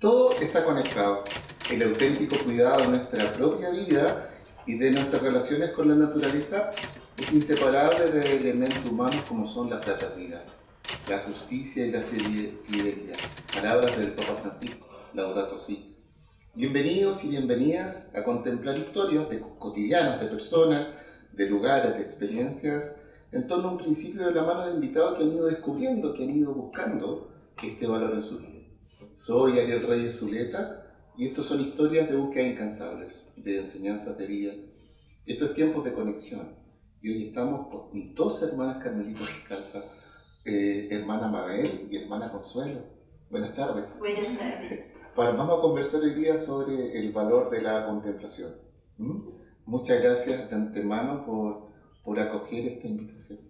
Todo está conectado. El auténtico cuidado de nuestra propia vida y de nuestras relaciones con la naturaleza es inseparable de elementos humanos como son la fraternidad, la justicia y la fidelidad. Palabras del Papa Francisco, Laudato Si. Bienvenidos y bienvenidas a contemplar historias cotidianas de personas, de lugares, de experiencias, en torno a un principio de la mano de invitados que han ido descubriendo, que han ido buscando este valor en su vida. Soy Ariel Reyes Zuleta y estos son historias de búsqueda incansables, de enseñanzas de vida. Esto es tiempos de conexión y hoy estamos con dos hermanas carmelitas descalzas, hermana Mabel y hermana Consuelo. Buenas tardes. Buenas tardes. Vamos a conversar hoy día sobre el valor de la contemplación. Muchas gracias de antemano por acoger esta invitación.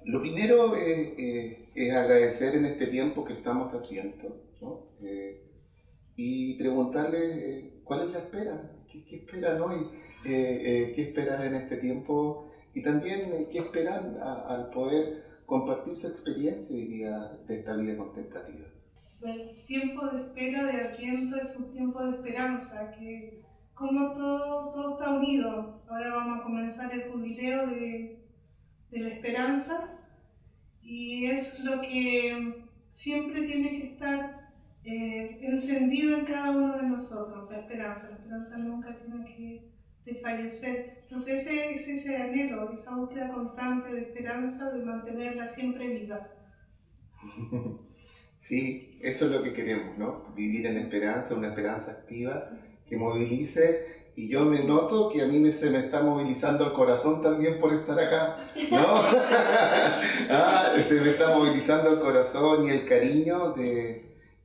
Lo primero es agradecer en este tiempo que estamos haciendo, ¿no? Y preguntarles cuál es la espera, qué esperan hoy, qué esperan en este tiempo y también qué esperan al poder compartir su experiencia hoy día de esta vida contemplativa. El tiempo de espera, de Adviento, es un tiempo de esperanza, que como todo está unido. Ahora vamos a comenzar el jubileo de la esperanza y es lo que siempre tiene que estar encendido en cada uno de nosotros, la esperanza nunca tiene que desfallecer. Entonces ese anhelo, esa búsqueda constante de esperanza, de mantenerla siempre viva. Sí, eso es lo que queremos, ¿no? Vivir en esperanza, una esperanza activa que movilice. Y yo me noto que a mí se me está movilizando el corazón también por estar acá, ¿no? Se me está movilizando el corazón y el cariño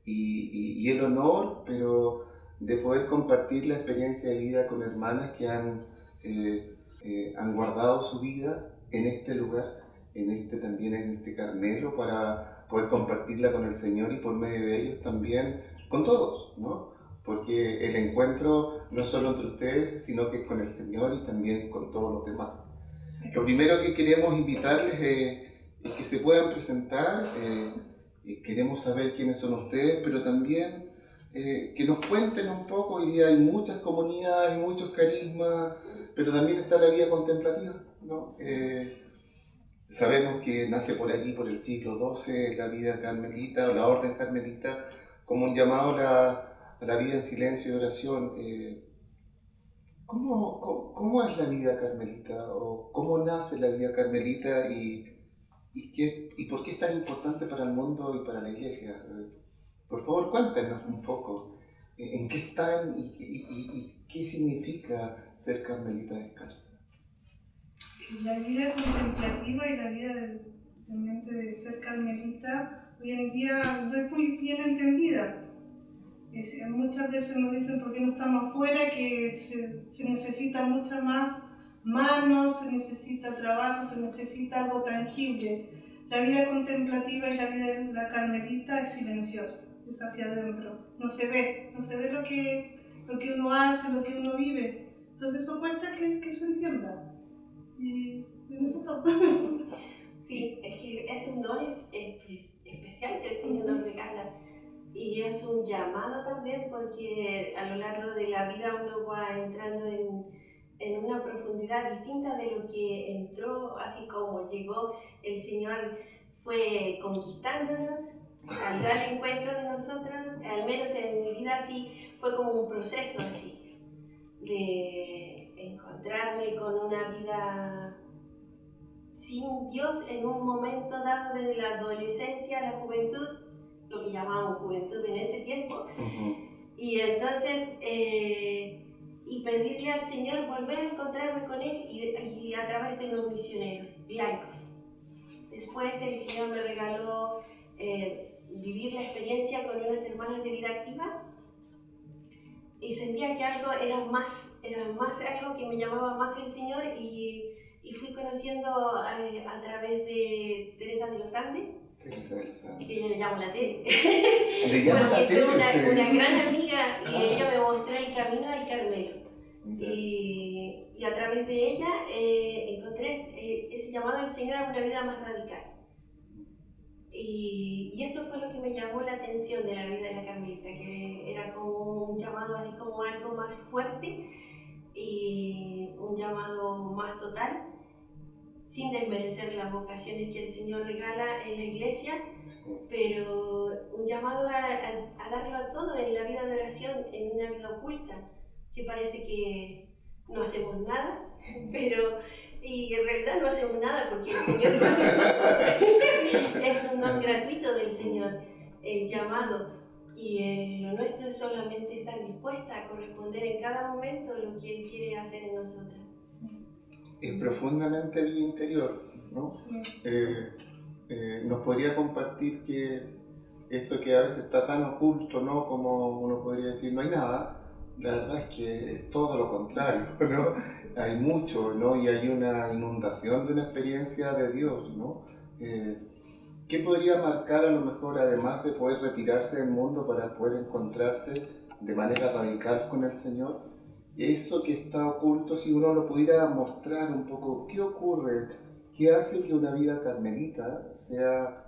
y el honor, pero de poder compartir la experiencia de vida con hermanas que han guardado su vida en este lugar, también en este Carmelo, para poder compartirla con el Señor y por medio de ellos también con todos, ¿no? Porque el encuentro no es solo entre ustedes, sino que es con el Señor y también con todos los demás. Lo primero que queremos invitarles es que se puedan presentar, queremos saber quiénes son ustedes, pero también que nos cuenten un poco. Hoy día hay muchas comunidades, hay muchos carismas, pero también está la vida contemplativa, ¿no? Sabemos que nace por allí, por el siglo XII, la vida carmelita, o la orden carmelita, como un llamado a la vida en silencio y oración. ¿Cómo es la vida carmelita? ¿O cómo nace la vida carmelita? ¿Y por qué es tan importante para el mundo y para la Iglesia? Por favor, cuéntenos un poco. ¿En qué están y qué significa ser carmelita descalza? La vida contemplativa y la vida realmente de ser carmelita hoy en día no es muy bien entendida. Muchas veces nos dicen por qué no estamos afuera, que se necesita mucha más manos, se necesita trabajo, se necesita algo tangible. La vida contemplativa y la vida de la carmelita es silenciosa, es hacia adentro, no se ve lo que uno hace, lo que uno vive. Entonces eso cuesta que se entienda. Y en eso estamos. Sí, es que es un don especial que el Señor nos regala y es un llamado también, porque a lo largo de la vida uno va entrando en una profundidad distinta de lo que entró, así como llegó el Señor, fue conquistándonos, salió al encuentro de nosotros. Al menos en mi vida así fue como un proceso así de encontrarme con una vida sin Dios en un momento dado, desde la adolescencia a la juventud, lo que llamábamos juventud en ese tiempo. Y entonces y pedirle al Señor volver a encontrarme con Él y a través de los misioneros laicos. Después el Señor me regaló vivir la experiencia con unas hermanas de vida activa y sentía que algo era más algo que me llamaba más el Señor, y fui conociendo a través de Teresa de los Andes, que yo le llamo la Tere, porque fue una gran amiga y ella me mostró el camino al Carmelo. Y a través de ella encontré ese llamado del Señor a una vida más radical. Y eso fue lo que me llamó la atención de la vida de la Carmelita, que era como un llamado así como algo más fuerte y un llamado más total, sin desmerecer las vocaciones que el Señor regala en la iglesia, pero un llamado a darlo a todo en la vida de oración, en una vida oculta, que parece que no hacemos nada, pero y en realidad no hacemos nada porque el Señor lo hace todo. Es un don gratuito del Señor, el llamado, y lo nuestro es solamente estar dispuesta a corresponder en cada momento lo que Él quiere hacer en nosotras. Es profundamente vida interior, ¿no? Nos podría compartir que eso que a veces está tan oculto, ¿no? Como uno podría decir, no hay nada, la verdad es que es todo lo contrario, ¿no? Hay mucho, ¿no? Y hay una inundación de una experiencia de Dios, ¿no? ¿Qué podría marcar a lo mejor, además de poder retirarse del mundo para poder encontrarse de manera radical con el Señor? Eso que está oculto, si uno lo pudiera mostrar un poco, ¿qué ocurre? ¿Qué hace que una vida carmelita sea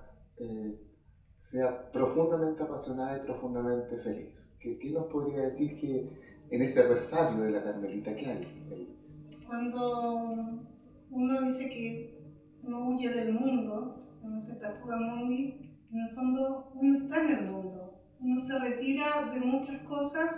profundamente apasionada y profundamente feliz? ¿Qué nos podría decir que en ese rosario de la Carmelita, qué hay? Cuando uno dice que uno huye del mundo, en esta fuga mundi, en el fondo uno está en el mundo, uno se retira de muchas cosas,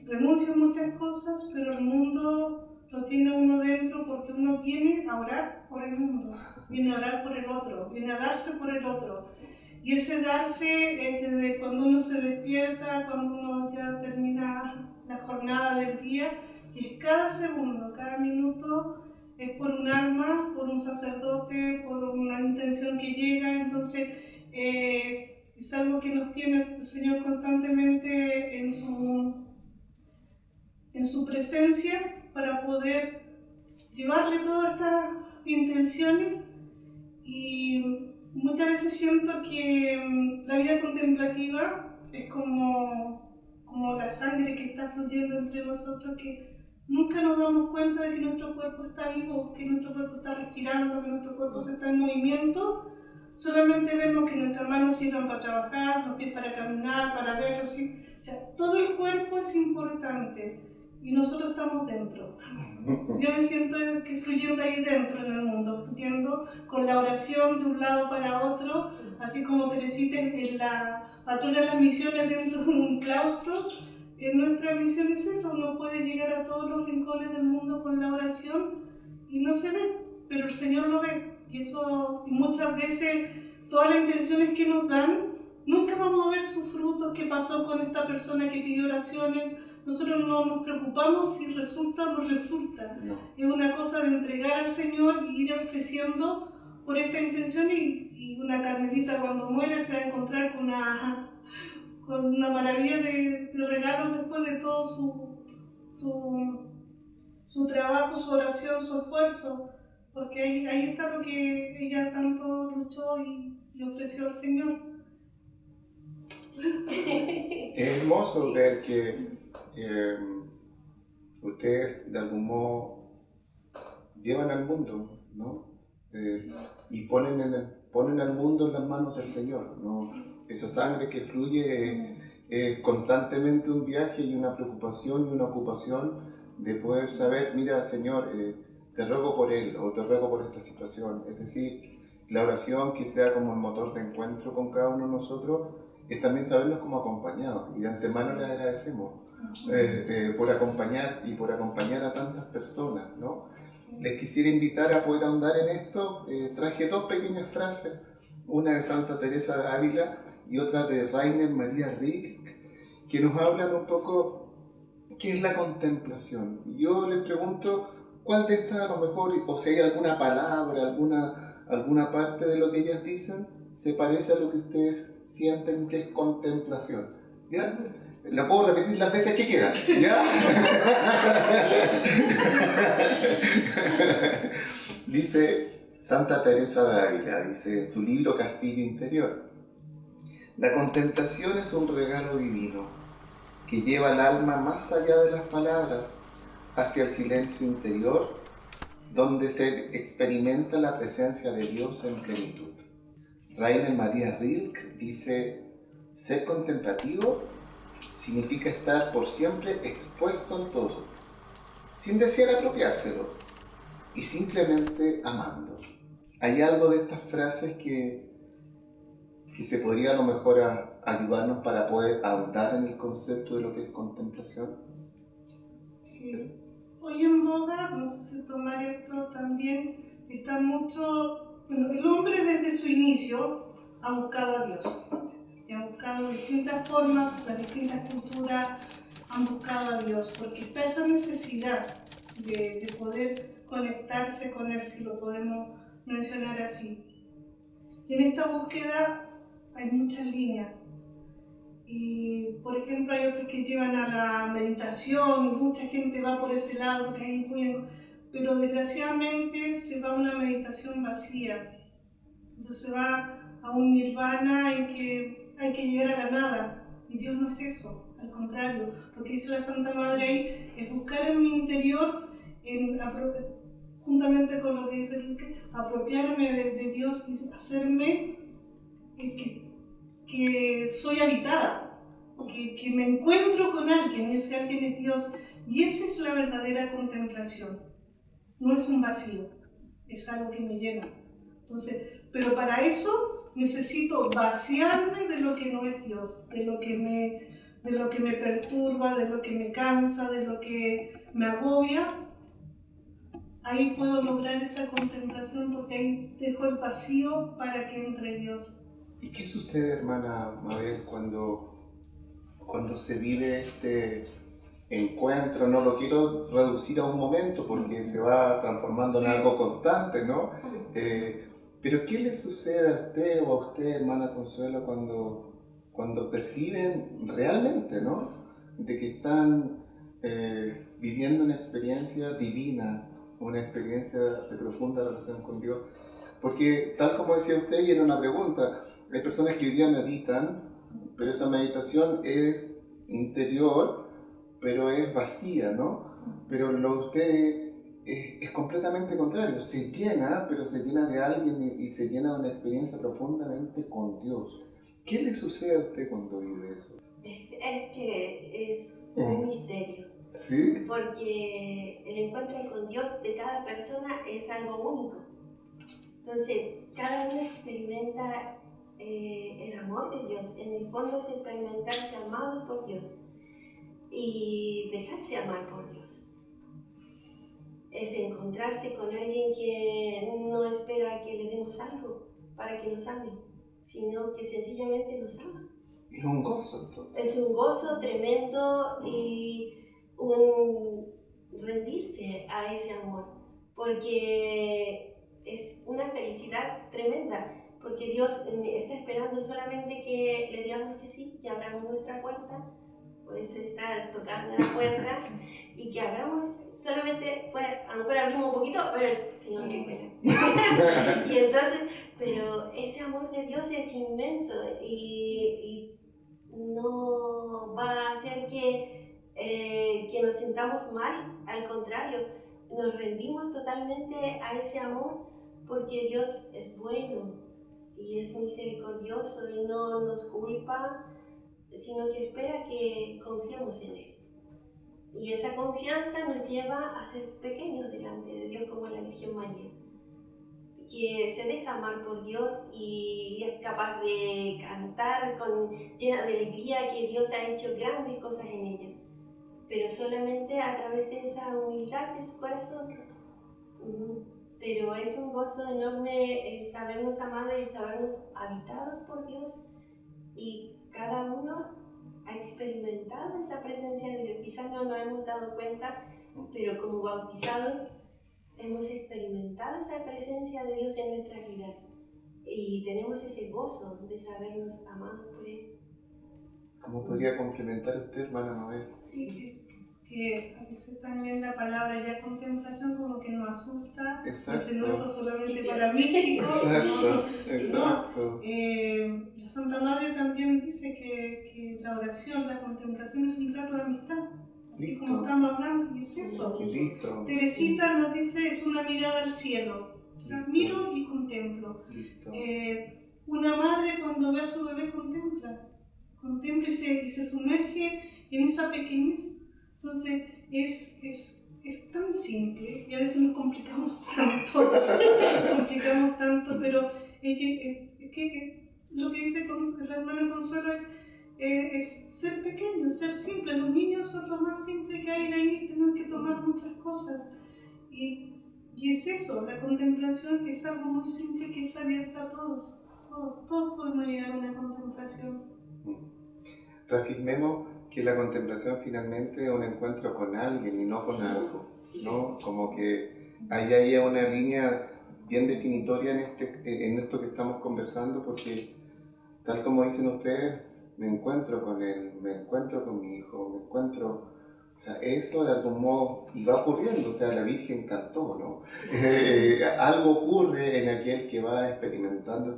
renuncia a muchas cosas, pero el mundo lo tiene uno dentro porque uno viene a orar por el mundo, viene a orar por el otro, viene a darse por el otro. Y ese darse es desde cuando uno se despierta, cuando uno ya termina la jornada del día, y es cada segundo, cada minuto, es por un alma, por un sacerdote, por una intención que llega. Entonces es algo que nos tiene el Señor constantemente en su presencia para poder llevarle todas estas intenciones. Y muchas veces siento que la vida contemplativa es como la sangre que está fluyendo entre nosotros, que nunca nos damos cuenta de que nuestro cuerpo está vivo, que nuestro cuerpo está respirando, que nuestro cuerpo está en movimiento. Solamente vemos que nuestras manos sirven para trabajar, los pies para caminar, para ver, ¿sí? O sea, todo el cuerpo es importante y nosotros estamos dentro. Yo me siento que fluyendo ahí dentro en el mundo, fluyendo con la oración de un lado para otro, así como Teresita es la patrona de las misiones dentro de un claustro. Nuestra misión es esa, uno puede llegar a todos los rincones del mundo con la oración y no se ve, pero el Señor lo ve. Y eso muchas veces, todas las intenciones que nos dan, nunca vamos a ver sus frutos, qué pasó con esta persona que pidió oraciones. Nosotros no nos preocupamos si resulta o no resulta. No. Es una cosa de entregar al Señor y ir ofreciendo por esta intención, y una Carmelita cuando muere se va a encontrar con una maravilla de regalos después de todo su trabajo, su oración, su esfuerzo, porque ahí está lo que ella tanto luchó y ofreció al Señor. Es hermoso ver que ustedes de algún modo llevan al mundo, ¿no? Y ponen al mundo en las manos del Señor, ¿no? Esa sangre que fluye es constantemente un viaje y una preocupación y una ocupación de poder saber, mira Señor, te ruego por él o te ruego por esta situación. Es decir, la oración que sea como el motor de encuentro con cada uno de nosotros es también sabernos como acompañados, y de antemano les agradecemos por acompañar a tantas personas, ¿no? Les quisiera invitar a poder ahondar en esto. Traje dos pequeñas frases, una de Santa Teresa de Ávila y otra de Rainer Maria Rilke, que nos hablan un poco qué es la contemplación. Yo les pregunto cuál de estas, a lo mejor, o si hay alguna palabra, alguna parte de lo que ellas dicen se parece a lo que ustedes sienten que es contemplación, ¿ya? La puedo repetir las veces que quieran, ¿ya? Dice Santa Teresa de Ávila, dice en su libro Castillo Interior: la contemplación es un regalo divino que lleva al alma más allá de las palabras, hacia el silencio interior, donde se experimenta la presencia de Dios en plenitud. Rainer Maria Rilke dice: ser contemplativo significa estar por siempre expuesto en todo, sin desear apropiárselo y simplemente amando. ¿Hay algo de estas frases que se podría a lo mejor ayudarnos para poder ahondar en el concepto de lo que es contemplación? Hoy en boga, no sé si tomar esto también, está mucho, bueno, el hombre desde su inicio ha buscado a Dios, y ha buscado distintas formas, las distintas culturas han buscado a Dios, porque está esa necesidad de poder conectarse con Él, si lo podemos mencionar así. Y en esta búsqueda hay muchas líneas. Y, por ejemplo, hay otros que llevan a la meditación, y mucha gente va por ese lado, porque ahí pueden, pero desgraciadamente se va a una meditación vacía. Entonces se va a un nirvana en que hay que llegar a la nada. Y Dios no es eso, al contrario. Lo que dice la Santa Madre ahí es buscar en mi interior, juntamente con lo que dice Enrique, apropiarme de Dios y hacerme que soy habitada, que me encuentro con alguien, ese alguien es Dios, y esa es la verdadera contemplación. No es un vacío, es algo que me llena. Entonces, pero para eso necesito vaciarme de lo que no es Dios, de lo que me perturba, de lo que me cansa, de lo que me agobia. Ahí puedo lograr esa contemplación, porque ahí dejo el vacío para que entre Dios. ¿Y qué sucede, hermana Mabel, cuando se vive este encuentro? No lo quiero reducir a un momento porque se va transformando en algo constante, ¿no? Pero ¿qué le sucede a usted o a usted, hermana Consuelo, cuando perciben realmente, ¿no?, de que están viviendo una experiencia divina, una experiencia de profunda relación con Dios? Porque, tal como decía usted, y era una pregunta, hay personas que hoy día meditan, pero esa meditación es interior, pero es vacía, ¿no? Pero lo de usted es completamente contrario, se llena, pero se llena de alguien y se llena de una experiencia profundamente con Dios. ¿Qué le sucede a usted cuando vive eso? Es que es un misterio. ¿Sí? Porque el encuentro con Dios de cada persona es algo único. Entonces, cada uno experimenta el amor de Dios. En el fondo es experimentarse amado por Dios y dejarse amar por Dios. Es encontrarse con alguien que no espera que le demos algo para que nos ame, sino que sencillamente nos ama. Es un gozo, entonces. Es un gozo tremendo y un rendirse a ese amor, porque es una felicidad tremenda, porque Dios está esperando solamente que le digamos que sí, que abramos nuestra puerta, por eso está tocando la puerta, y que abramos solamente, pues, a lo mejor abrimos un poquito, pero el Señor se espera. Y entonces, pero ese amor de Dios es inmenso y no va a hacer que nos sintamos mal, al contrario, nos rendimos totalmente a ese amor, porque Dios es bueno y es misericordioso y no nos culpa, sino que espera que confiemos en Él. Y esa confianza nos lleva a ser pequeños delante de Dios, como la Virgen María, que se deja amar por Dios y es capaz de cantar llena de alegría que Dios ha hecho grandes cosas en ella, pero solamente a través de esa humildad de su corazón. Pero es un gozo enorme el sabernos amados y el sabernos habitados por Dios, y cada uno ha experimentado esa presencia de Dios. Quizás no nos hemos dado cuenta, pero como bautizados hemos experimentado esa presencia de Dios en nuestra vida y tenemos ese gozo de sabernos amados por Él. ¿Cómo podría complementar usted, hermana Mabel? Sí, que a veces también la palabra ya contemplación como que nos asusta. Exacto. Dice, no, eso solamente para místicos. Exacto. La Santa Madre también dice que la oración, la contemplación es un trato de amistad. Así como estamos hablando, y es eso. Listo. Teresita nos dice, es una mirada al cielo. O sea, miro y contemplo. Listo. Un una madre cuando ve a su bebé contempla y se sumerge en esa pequeñez. Entonces es tan simple y a veces nos complicamos tanto, pero lo que dice la hermana Consuelo es ser pequeño, ser simple. Los niños son lo más simple que hay, de ahí tenemos que tomar muchas cosas. Y es eso, la contemplación es algo muy simple que es abierta a todos. Todos podemos llegar a una contemplación. Reafirmemos que la contemplación finalmente es un encuentro con alguien y no con algo, ¿no? Como que hay una línea bien definitoria en esto que estamos conversando, porque tal como dicen ustedes, me encuentro con él, me encuentro con mi hijo, me encuentro... O sea, eso de algún modo iba ocurriendo, o sea, la Virgen cantó, ¿no? Algo ocurre en aquel que va experimentando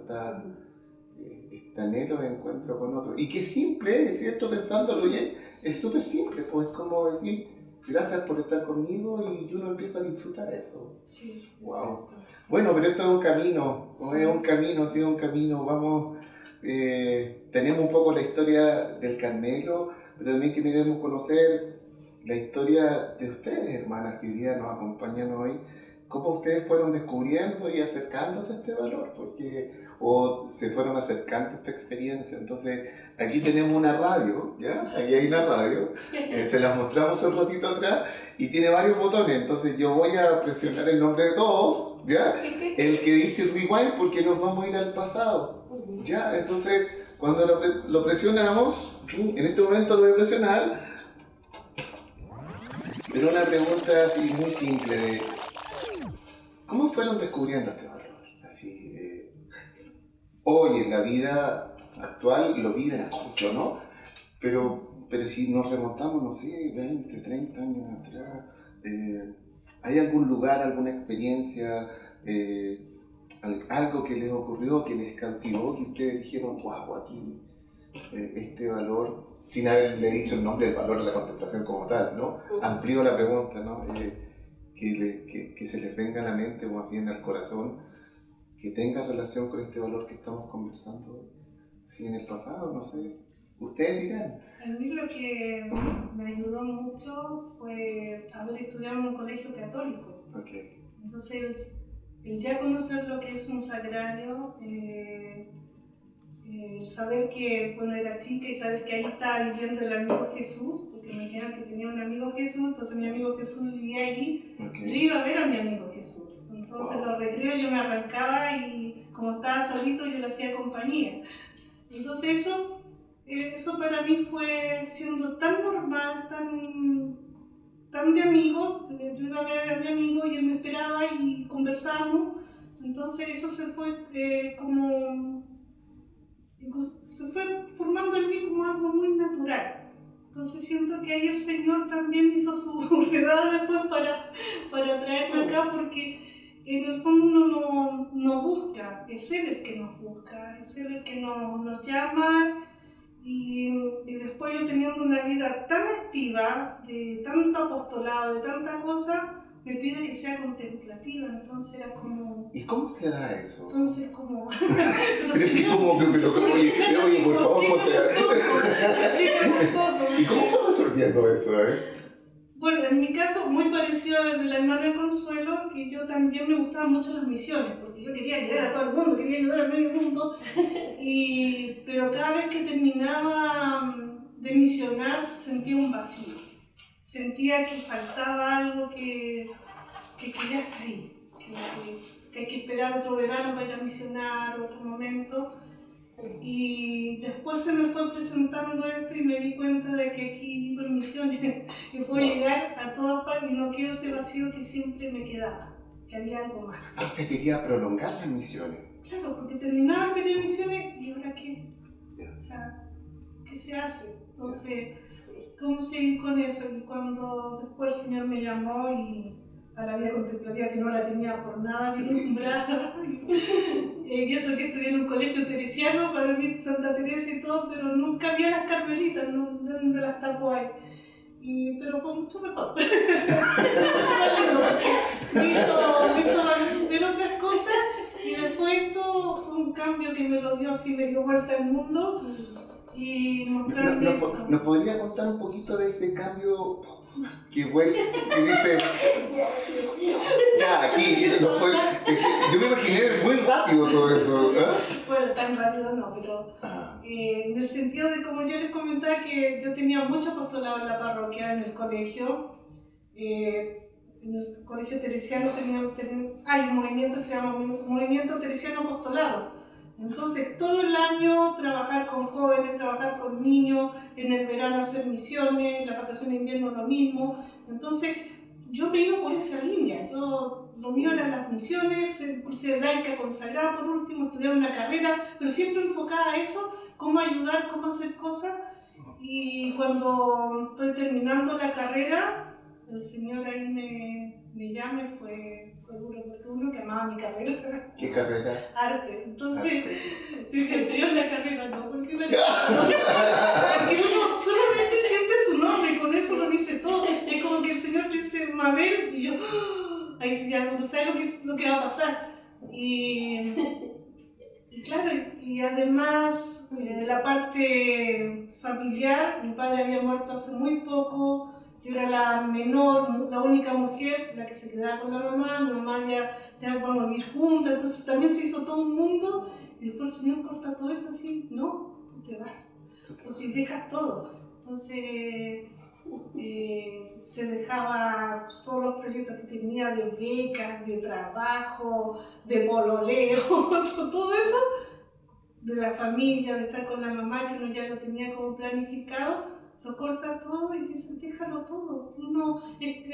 este anhelo de encuentro con otro. Y qué simple, es cierto, pensándolo bien, es súper simple, pues es como decir, gracias por estar conmigo y uno empieza a disfrutar eso. Sí, wow. Bueno, pero esto es un camino, ¿no? Sí. Es un camino, ha sido un camino, vamos, tenemos un poco la historia del Carmelo, pero también queremos conocer la historia de ustedes, hermanas, que hoy día nos acompañan hoy, cómo ustedes fueron descubriendo y acercándose a este valor, o se fueron acercando a esta experiencia. Entonces, aquí tenemos una radio, ¿ya? Aquí hay una radio, se las mostramos un ratito atrás, y tiene varios botones, entonces yo voy a presionar el nombre de todos, ¿ya? El que dice rewind, porque nos vamos a ir al pasado, ¿ya? Entonces, cuando lo presionamos, en este momento lo voy a presionar. Pero una pregunta así muy simple de ¿cómo fueron descubriendo este valor? Así, hoy en la vida actual lo viven mucho, ¿no? Pero si nos remontamos, no sé, 20, 30 años atrás, ¿hay algún lugar, alguna experiencia, algo que les ocurrió, que les cautivó, que ustedes dijeron, wow, aquí este valor, sin haberle dicho el nombre del valor de la contemplación como tal, ¿no? Amplío la pregunta, ¿no? Que se les venga a la mente o más bien al corazón, que tenga relación con este valor que estamos conversando, si en el pasado, no sé, ustedes dirán. A mí lo que me ayudó mucho fue haber estudiado en un colegio católico. Okay. Entonces, el ya conocer lo que es un sagrario, saber que, bueno, era chica y saber que ahí estaba viviendo el amigo Jesús, porque me dijeron que tenía un amigo Jesús, entonces mi amigo Jesús vivía ahí, yo iba a ver a mi amigo Jesús. Entonces los recreos yo me arrancaba y como estaba solito yo le hacía compañía. Entonces eso para mí fue siendo tan normal, tan de amigos. Yo iba a ver a mi amigo y él me esperaba y conversamos. Entonces eso se fue se fue formando en mí como algo muy natural. Entonces siento que ahí el Señor también hizo su redada después para traerme acá, porque en el fondo uno no busca, es Él el que nos busca, es Él el que nos llama. Y después yo teniendo una vida tan activa, de tanto apostolado, de tanta cosa, me pide que sea contemplativa, entonces era como... ¿Y cómo se da eso? Entonces como... Oye, por favor, ¿y cómo fue resolviendo eso, Bueno, en mi caso, muy parecido al de la hermana Consuelo, que yo también me gustaban mucho las misiones, porque yo quería ayudar a todo el mundo, quería ayudar al medio mundo, pero cada vez que terminaba de misionar sentía un vacío. Sentía que faltaba algo que ya está ahí, que hay que esperar otro verano para ir a misionar, otro momento. Y después se me fue presentando esto y me di cuenta de que aquí vivo en misiones, que puedo llegar a todas partes y no quiero ese vacío que siempre me quedaba, que había algo más. Usted quería prolongar las misiones. Claro, porque terminaba el periodo de misiones y ahora qué, o sea, ¿qué se hace? Entonces, ¿cómo seguir con eso? Y cuando después el Señor me llamó y a la vida contemplativa, que no la tenía por nada vislumbrada, y eso que estudié en un colegio teresiano, para mí Santa Teresa y todo, pero nunca vi a las carmelitas, no las tapó ahí. Pero fue mucho mejor. Mucho más lindo, porque me hizo ver otras cosas, y después esto fue un cambio cambio que me lo dio así, me dio vuelta al mundo y mostrarme esto. ¿Nos podría contar un poquito de ese cambio que vuelve y dice, ya, aquí, yo me imaginé muy rápido todo eso, ¿eh? Bueno, tan rápido no, pero en el sentido de, como yo les comentaba, que yo tenía mucho apostolado en la parroquia, en el colegio. En el colegio teresiano hay un movimiento que se llama Movimiento Teresiano Apostolado. Entonces, todo el año trabajar con jóvenes, trabajar con niños, en el verano hacer misiones, en las vacaciones de invierno lo mismo. Entonces, yo me iba por esa línea. Lo mío eran las misiones, el curso de laica consagrada, por último, estudiar una carrera, pero siempre enfocada a eso, cómo ayudar, cómo hacer cosas. Y cuando estoy terminando la carrera, el Señor ahí me llama y fue duro porque uno que amaba mi carrera. ¿Qué carrera? Arte. Entonces, Arte. dice el Señor la carrera, no, porque la porque uno solamente siente su nombre y con eso lo dice todo. Es como que el Señor dice Mabel y yo, ahí sí ya no sabes lo que va a pasar. Y claro, y además la parte familiar, mi padre había muerto hace muy poco. Yo era la menor, la única mujer, la que se quedaba con la mamá, mi mamá ya vamos a vivir juntas, entonces también se hizo todo un mundo y después el Señor corta todo eso así, no, tú te vas, entonces dejas todo. Entonces se dejaba todos los proyectos que tenía de becas, de trabajo, de pololeo, todo eso, de la familia, de estar con la mamá que uno ya lo tenía como planificado. Lo corta todo y dice, déjalo todo.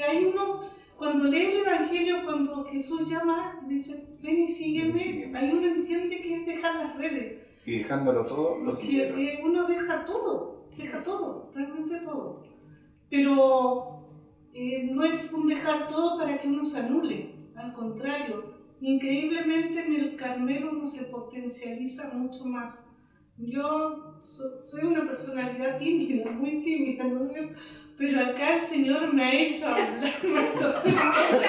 Ahí uno, cuando lee el Evangelio, cuando Jesús llama, dice, ven y sígueme, ahí uno entiende que es dejar las redes. Y dejándolo todo, lo siguieron. Uno deja todo, realmente todo. Pero no es un dejar todo para que uno se anule, al contrario. Increíblemente en el Carmelo uno se potencializa mucho más. Yo soy una personalidad tímida, muy tímida, ¿no es cierto? Pero acá el Señor me ha hecho hablar, me ha hecho hacer cosas.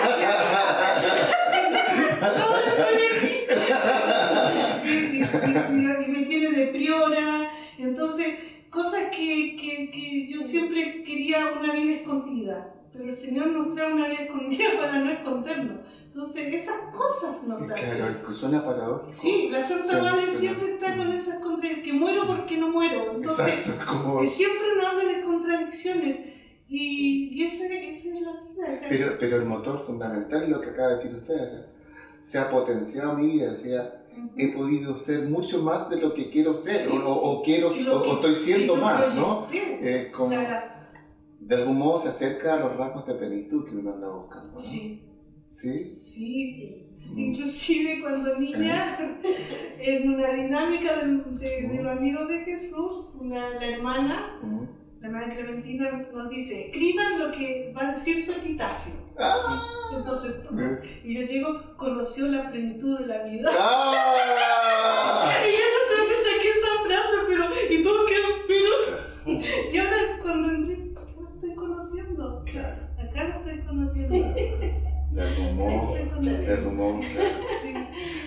Y me tiene de priora, entonces cosas que yo siempre quería una vida escondida, pero el Señor nos trae una vida escondida para no escondernos. Entonces esas cosas nos hacen. Claro, suena paradójico. Sí, la Santa Madre siempre está con esas contradicciones, que muero porque no muero. Entonces, exacto, como... siempre nos habla de contradicciones y esa es la vida. Pero el motor fundamental es lo que acaba de decir usted, o sea, se ha potenciado mi vida, o sea, he podido ser mucho más de lo que quiero ser, sí, o estoy siendo más, ¿no? Como, de algún modo se acerca a los rasgos de plenitud que uno anda buscando, ¿no? Sí. ¿Sí? Sí. Inclusive cuando niña, en una dinámica de los amigos de Jesús, la hermana Clementina nos dice, escriban lo que va a decir su epitafio. Entonces, y yo digo, conoció la plenitud de la vida. Y yo no sé dónde saqué esa frase, pero, y todo pero, y ahora cuando entré, lo estoy conociendo. Claro. Acá lo estoy conociendo. De rumor. Sí.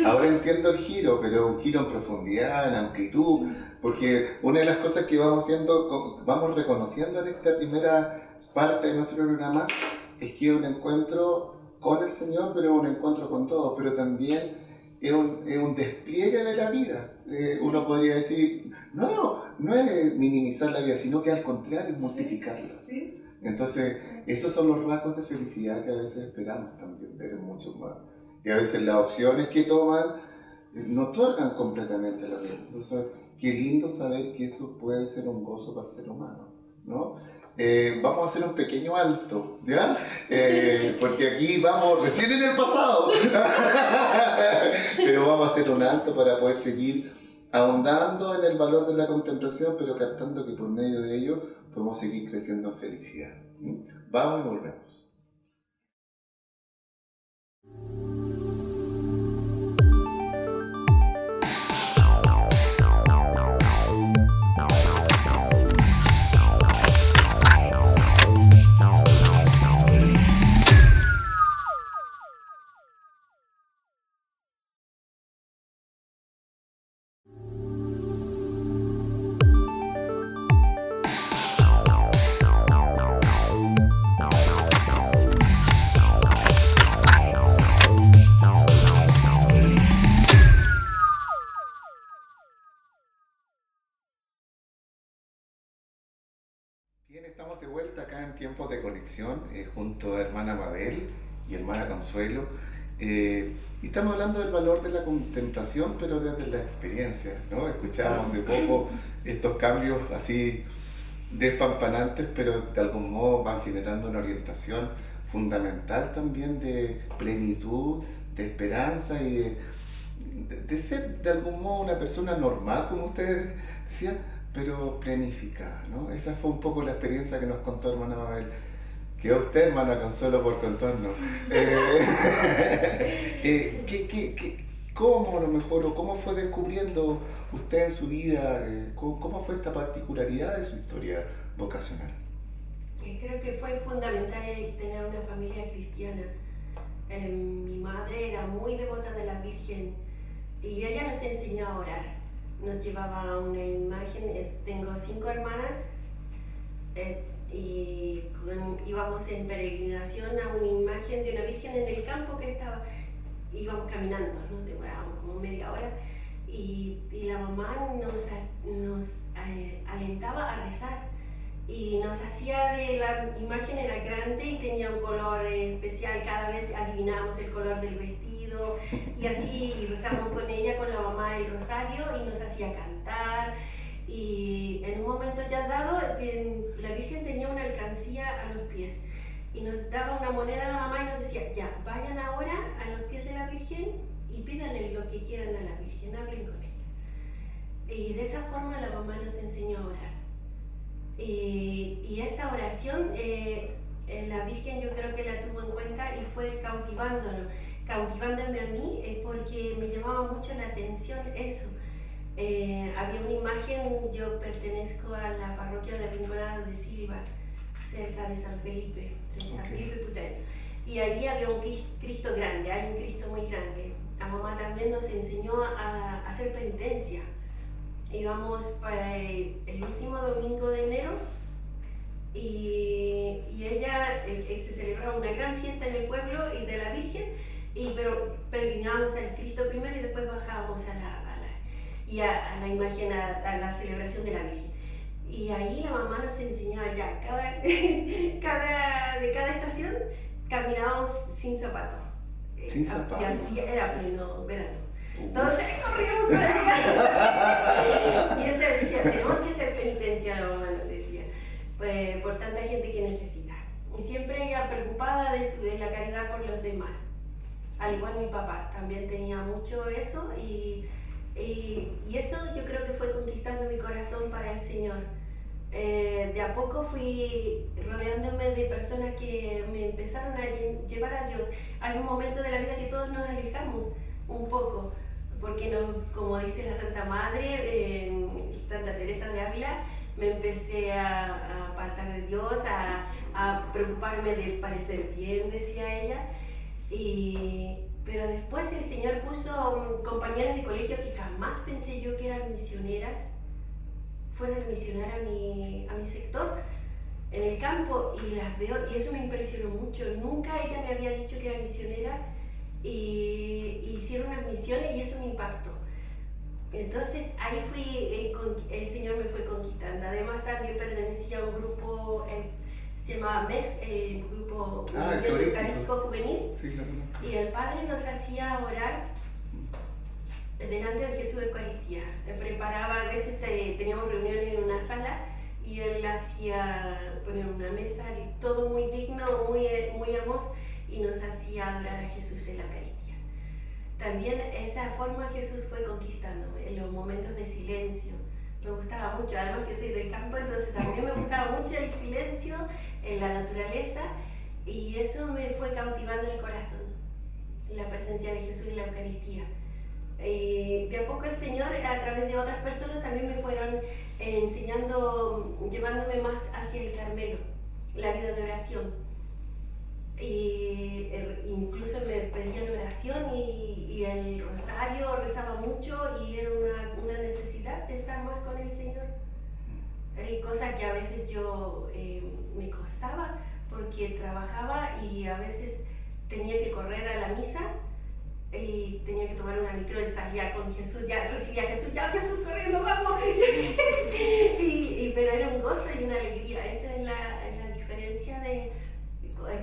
Ahora entiendo el giro, pero un giro en profundidad, en amplitud, porque una de las cosas que vamos reconociendo en esta primera parte de nuestro programa es que es un encuentro con el Señor, pero un encuentro con todos, pero también es un despliegue de la vida. Uno podría decir, no es minimizar la vida, sino que al contrario es multiplicarla. Sí. Entonces, esos son los rasgos de felicidad que a veces esperamos también ver mucho más. Y a veces las opciones que toman no otorgan completamente la vida. Entonces, qué lindo saber que eso puede ser un gozo para el ser humano, ¿no? Vamos a hacer un pequeño alto, ¿ya? Porque aquí vamos recién en el pasado. Pero vamos a hacer un alto para poder seguir ahondando en el valor de la contemplación, pero captando que por medio de ello podemos seguir creciendo en felicidad. Vamos y volvemos. Estamos de vuelta acá en Tiempos de Conexión junto a hermana Mabel y hermana Consuelo. Y estamos hablando del valor de la contemplación, pero desde la experiencia, ¿no? Escuchábamos hace poco estos cambios así despampanantes, pero de algún modo van generando una orientación fundamental también de plenitud, de esperanza y de ser de algún modo una persona normal, como ustedes decían, pero planificada, ¿no? Esa fue un poco la experiencia que nos contó hermana Mabel. Quedó usted, hermana Consuelo, por contarnos. ¿Cómo a lo mejor, o cómo fue descubriendo usted en su vida, cómo fue esta particularidad de su historia vocacional? Creo que fue fundamental tener una familia cristiana. Mi madre era muy devota de la Virgen y ella nos enseñó a orar. Nos llevaba una imagen, tengo 5 hermanas y íbamos en peregrinación a una imagen de una Virgen en el campo que íbamos caminando, nos demorábamos como media hora y la mamá nos alentaba a rezar y nos hacía la imagen era grande y tenía un color especial, cada vez adivinábamos el color del vestido y así rezamos con ella, con la mamá el rosario y nos hacía cantar y en un momento ya dado la Virgen tenía una alcancía a los pies y nos daba una moneda a la mamá y nos decía, ya, vayan ahora a los pies de la Virgen y pídanle lo que quieran a la Virgen, hablen con ella. Y de esa forma la mamá nos enseñó a orar. Y esa oración, la Virgen yo creo que la tuvo en cuenta y fue cautivándome a mí porque me llamaba mucho la atención eso. Había una imagen, yo pertenezco a la parroquia de Rinconada de Silva, cerca de San Felipe, Putén. Y allí había un Cristo grande, hay un Cristo muy grande. La mamá también nos enseñó a hacer penitencia. Íbamos para el último domingo de enero y ella se celebraba una gran fiesta en el pueblo y de la Virgen, pero peregrinábamos al Cristo primero y después bajábamos a la imagen, a la celebración de la Virgen. Y ahí la mamá nos enseñaba ya, de cada estación caminábamos sin zapatos. Sin zapatos. Y así era pleno verano. Entonces corríamos para llegar. Y ella decía, tenemos que hacer penitencia, la mamá nos decía, pues, por tanta gente que necesita. Y siempre ella preocupada de la caridad por los demás. Al igual mi papá, también tenía mucho eso y eso yo creo que fue conquistando mi corazón para el Señor. De a poco fui rodeándome de personas que me empezaron a llevar a Dios. Hay un momento de la vida que todos nos alejamos un poco, porque como dice la Santa Madre, Santa Teresa de Ávila, me empecé a apartar de Dios, a preocuparme de parecer bien, decía ella. Pero después el Señor puso compañeras de colegio que jamás pensé yo que eran misioneras, fueron a misionar a mi sector en el campo y las veo y eso me impresionó mucho. Nunca ella me había dicho que era misionera y hicieron unas misiones y eso me impactó. Entonces ahí el Señor me fue conquistando. Además también pertenecía a un grupo, se llamaba MEG, el grupo Eucarístico Juvenil, sí, claro. Y el Padre nos hacía orar delante de Jesús de Eucaristía. Preparaba, a veces teníamos reuniones en una sala y él hacía poner una mesa, y todo muy digno, muy hermoso, y nos hacía adorar a Jesús en la Eucaristía. También esa forma Jesús fue conquistándome en los momentos de silencio. Me gustaba mucho, además que soy del campo, entonces también me gustaba mucho el silencio en la naturaleza y eso me fue cautivando el corazón, la presencia de Jesús en la Eucaristía. De a poco el Señor, a través de otras personas, también me fueron enseñando, llevándome más hacia el Carmelo, la vida de oración. Incluso me pedían oración y el rosario rezaba mucho y era una necesidad de estar más con el Señor. Hay cosas que a veces yo me costaba porque trabajaba y a veces tenía que correr a la misa y tenía que tomar una micro y salía con Jesús, ya recibía a Jesús, ya Jesús corriendo, vamos. Pero era un gozo y una alegría, esa es gracia de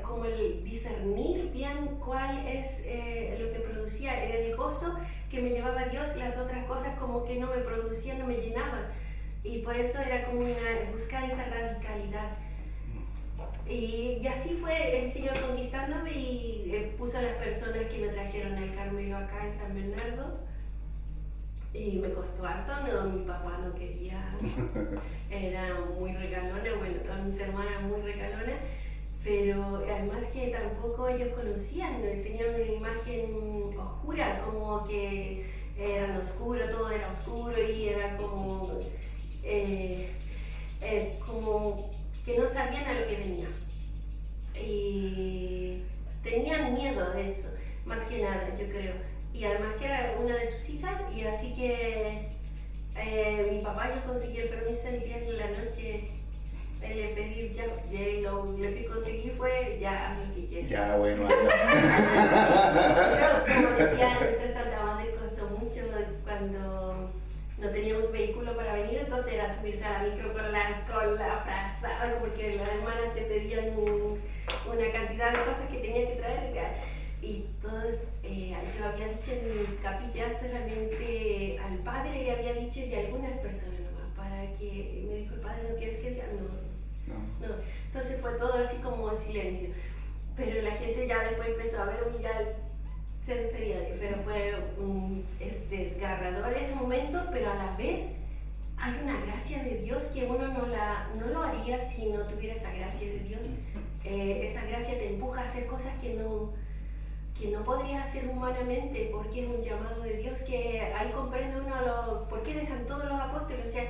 como el discernir bien cuál es lo que producía, era el gozo que me llevaba a Dios, las otras cosas como que no me producían, no me llenaban, y por eso era como buscar esa radicalidad. Y así fue el Señor conquistándome y puso a las personas que me trajeron al Carmelo acá en San Bernardo. Y me costó harto, no, mi papá no quería, era muy regalona, bueno, todas mis hermanas muy regalonas, pero además que tampoco ellos conocían, ¿no? Tenían una imagen oscura, como que eran oscuros, todo era oscuro y era como que no sabían a lo que venía. Y tenían miedo de eso, más que nada, yo creo. Y además que era una de sus hijas, y así que mi papá ya consiguió el permiso el día de la noche. Le pedí, lo que conseguí fue ya haz lo que quieras. Ya, bueno. Pero como decía nuestra Santa Madre, costó mucho cuando no teníamos vehículo para venir, entonces era subirse a la micro con la frazada, porque las hermanas te pedían una cantidad de cosas que tenía que traer. Y entonces yo había dicho en mi capilla solamente al padre, le había dicho, y a algunas personas nomás, para que me dijo el padre, ¿no quieres que diga? No. Entonces fue todo así como silencio. Pero la gente ya después empezó a verme y ya se despedía. Pero fue desgarrador ese momento, pero a la vez hay una gracia de Dios que uno no lo haría si no tuviera esa gracia de Dios. Esa gracia te empuja a hacer cosas que no podría hacer humanamente, porque es un llamado de Dios, que ahí comprende uno por qué dejan todos los apóstoles. O sea,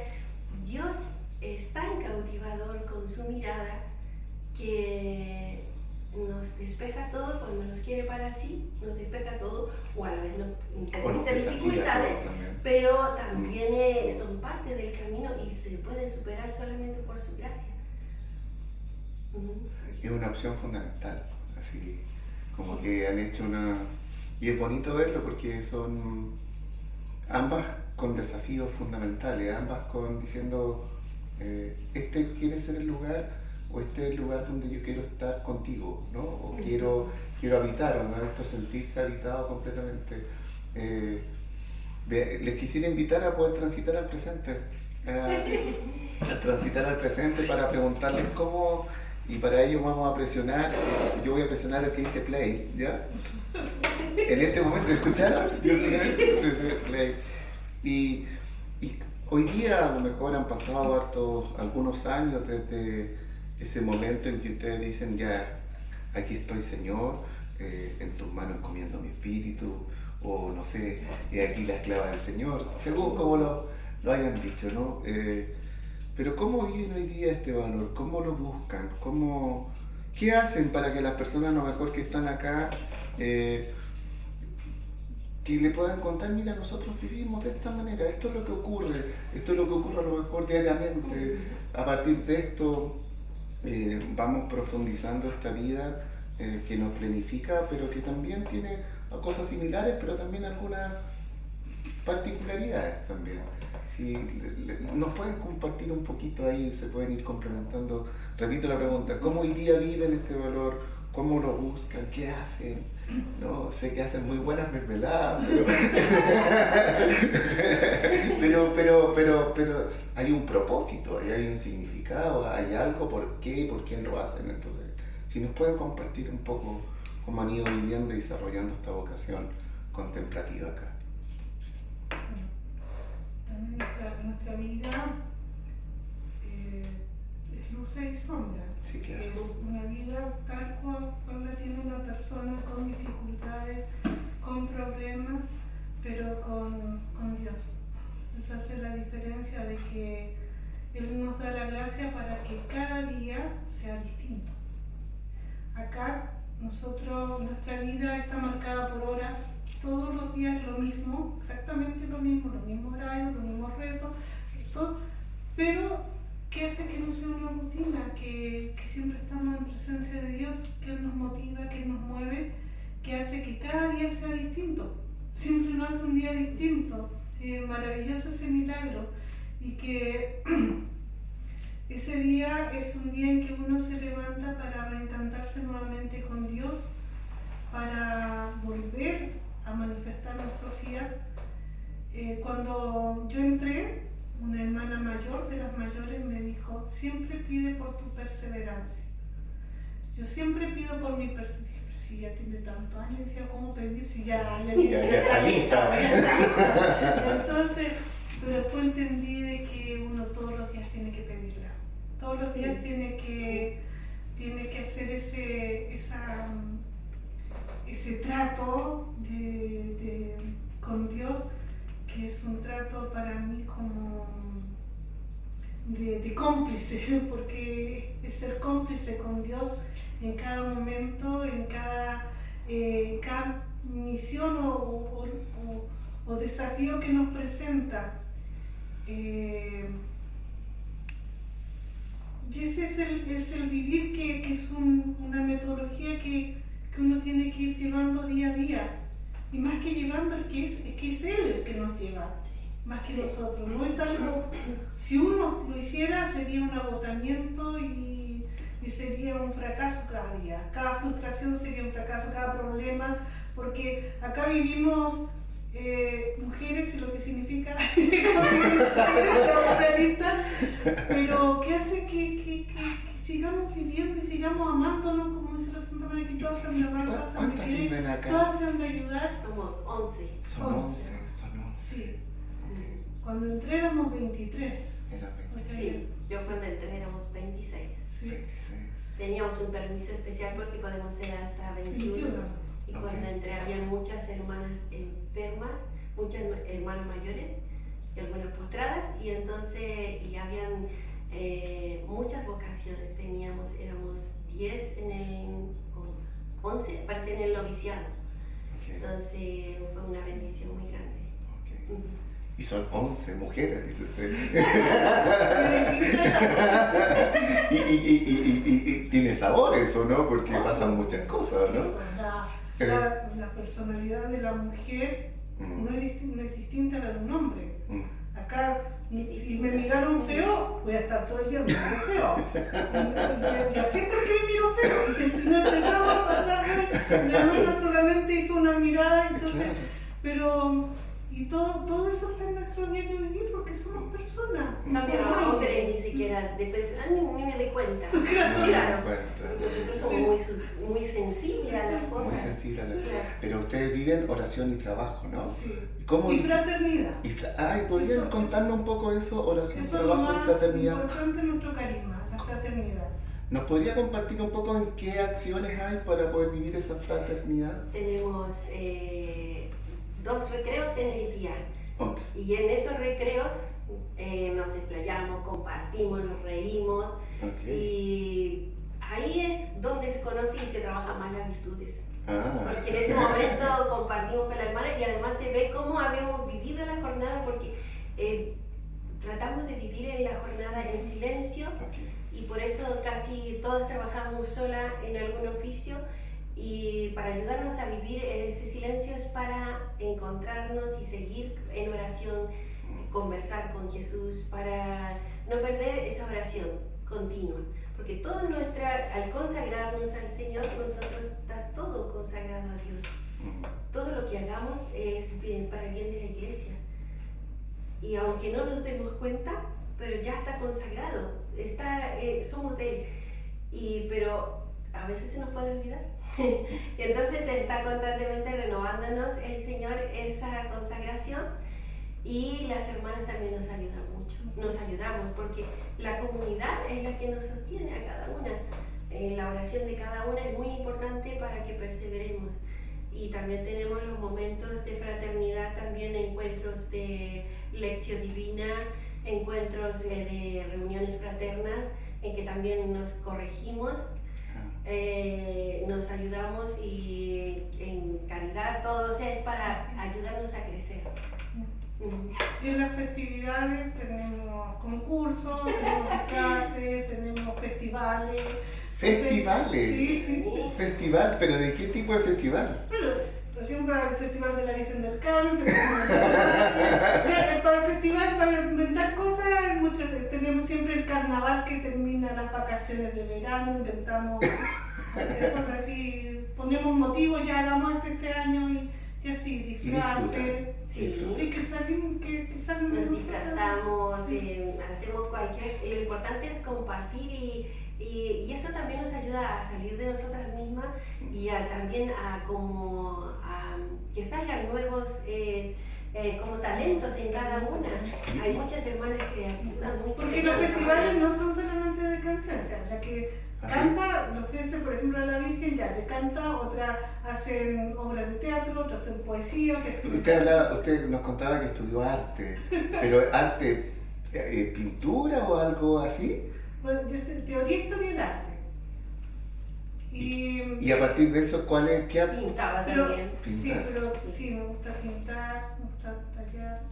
Dios es tan cautivador con su mirada que nos despeja todo cuando nos quiere para sí, nos despeja todo, o a la vez nos permite dificultades, pero también son parte del camino y se pueden superar solamente por su gracia. Es una opción fundamental, así como que han hecho y es bonito verlo porque son ambas con desafíos fundamentales, ambas diciendo este quiere ser el lugar, o este es el lugar donde yo quiero estar contigo, ¿no? O quiero habitar, ¿no? Esto, sentirse habitado completamente. Les quisiera invitar a poder transitar al presente, a transitar al presente para preguntarles cómo. Y para ello vamos a presionar, yo voy a presionar el que dice play, ¿ya? En este momento, ¿escucharon? Yo sé play. Y hoy día a lo mejor han pasado algunos años desde ese momento en que ustedes dicen, ya, aquí estoy, Señor, en tus manos encomiendo mi espíritu, o no sé, y aquí la esclava del Señor, según como lo hayan dicho, ¿no? Pero ¿cómo viven hoy día este valor? ¿Cómo lo buscan? ¿Qué hacen para que las personas a lo mejor que están acá, que le puedan contar, mira, nosotros vivimos de esta manera, esto es lo que ocurre a lo mejor diariamente, a partir de esto vamos profundizando esta vida que nos planifica, pero que también tiene cosas similares, pero también algunas particularidades también. Si nos pueden compartir un poquito ahí, se pueden ir complementando. Repito la pregunta, ¿cómo hoy día viven este valor? ¿Cómo lo buscan? ¿Qué hacen? No, sé que hacen muy buenas mermeladas, pero hay un propósito, hay un significado, hay algo por qué y por quién lo hacen. Entonces, si nos pueden compartir un poco cómo han ido viviendo y desarrollando esta vocación contemplativa acá. Nuestra vida es luz y sombra. Sí, claro. Es una vida tal cual la tiene una persona, con dificultades, con problemas, pero con Dios. Esa hace la diferencia de que Él nos da la gracia para que cada día sea distinto. Acá nuestra vida está marcada por horas, todos los días lo mismo, exactamente lo mismo, los mismos horarios, los mismos rezos, todo, pero ¿qué hace que no sea una rutina? Que siempre estamos en presencia de Dios, que Él nos motiva, que Él nos mueve, que hace que cada día sea distinto, siempre lo hace un día distinto, maravilloso ese milagro, y que ese día es un día en que uno se levanta para reencantarse nuevamente con Dios, para volver a manifestar nuestro fiat. Cuando yo entré, una hermana mayor de las mayores me dijo, siempre pide por tu perseverancia. Yo siempre pido por mi perseverancia. Si ya tiene tantos años, decía, ¿cómo pedir si ya está lista? Entonces, pero después entendí de que uno todos los días tiene que pedirla. Todos los días tiene que hacer ese trato con Dios, que es un trato para mí como de cómplice, porque es ser cómplice con Dios en cada momento, en cada misión o desafío que nos presenta. Y ese es el vivir, que es una metodología que uno tiene que ir llevando día a día. Y más que llevando, es que es Él el que nos lleva, más que nosotros. No es algo, si uno lo hiciera sería un agotamiento y sería un fracaso cada día. Cada frustración sería un fracaso, cada problema, porque acá vivimos mujeres y lo que significa realista, pero que hace que sigamos viviendo y sigamos amándonos, como dice la Santa Madre, que todas se han de amar, todas se han de querer, todas se han de ayudar. Somos 11. Son 11. Sí. Cuando entré éramos 23. Era 20. Sí, yo cuando entré éramos 26. Sí. 26. Teníamos un permiso especial porque podemos ser hasta 21. Y cuando entré había muchas hermanas enfermas, muchas hermanas mayores y algunas postradas, y entonces habían muchas vocaciones. Éramos 10 en el 11, parece en el noviciado. Okay. Entonces fue una bendición muy grande. Okay. Y son 11 mujeres, dice usted. y tiene sabor eso, ¿no? Porque pasan muchas cosas, ¿no? La personalidad de la mujer no es distinta a la de un hombre. Acá, si me miraron feo, voy a estar todo el día mirando feo. Y así porque me miro feo. Y si no empezamos a pasar, mi hermana solamente hizo una mirada, entonces, pero... Y todo eso está en nuestro diario de vivir porque somos personas. No, pero hombres ni siquiera, después, ni me doy cuenta. Claro. Nosotros somos muy sensibles a las cosas. Muy sensibles a las cosas. Claro. Pero ustedes viven oración y trabajo, ¿no? Sí. ¿Cómo? Y fraternidad. ¿Podrían contarnos un poco eso? Oración, Eso trabajo es y lo fraternidad. más importante en nuestro carisma, la fraternidad. ¿Nos podría compartir un poco en qué acciones hay para poder vivir esa fraternidad? Tenemos 2 recreos en el día. Okay. Y en esos recreos nos explayamos, compartimos, nos reímos. Okay. Y ahí es donde se conoce y se trabaja más las virtudes. Porque en ese Ah. momento compartimos con la hermana y además se ve cómo habíamos vivido la jornada, porque tratamos de vivir en la jornada en silencio. Okay. Y por eso casi todas trabajamos sola en algún oficio, y para ayudarnos a vivir ese silencio es para encontrarnos y seguir en oración, conversar con Jesús, para no perder esa oración continua, porque todo al consagrarnos al Señor, nosotros está todo consagrado a Dios. Todo lo que hagamos es para el bien de la iglesia, y aunque no nos demos cuenta, pero ya está consagrado, somos de Él, pero a veces se nos puede olvidar. Y entonces está constantemente renovándonos el Señor esa consagración, y las hermanas también nos ayudan mucho, nos ayudamos porque la comunidad es la que nos sostiene a cada una. La oración de cada una es muy importante para que perseveremos, y también tenemos los momentos de fraternidad, también encuentros de lección divina, encuentros de reuniones fraternas en que también nos corregimos. Nos ayudamos, y en caridad todo es para ayudarnos a crecer. Y en las festividades tenemos concursos, tenemos clases, tenemos festivales. ¿Festivales? Sí. ¿Festival? ¿Pero de qué tipo de festival? Por ejemplo, el Festival de la Virgen del Carmen, para el festival, para inventar cosas, hay muchos tenemos siempre el carnaval que termina las vacaciones de verano, inventamos cosas así, ponemos motivos, ya hagamos este año y así, disfraces. Sí, que salimos, que salgan de Nos disfrazamos, sí. hacemos cualquier... Lo importante es compartir y eso también nos ayuda a salir de nosotras mismas y también a que salgan nuevos como talentos en cada una. Hay muchas hermanas creativas muy porque los festivales no son solamente de canción, o sea, la que canta, le ofrece por ejemplo a la Virgen, ya le canta, otra hacen obras de teatro, otras hacen poesía. Usted nos contaba que estudió arte, pero arte, pintura o algo así. Bueno, yo teoría, historia del arte. Y a partir de eso, ¿cuál es? ¿Qué pintaba también? Sí, pero sí, me gusta pintar, me gusta tallar.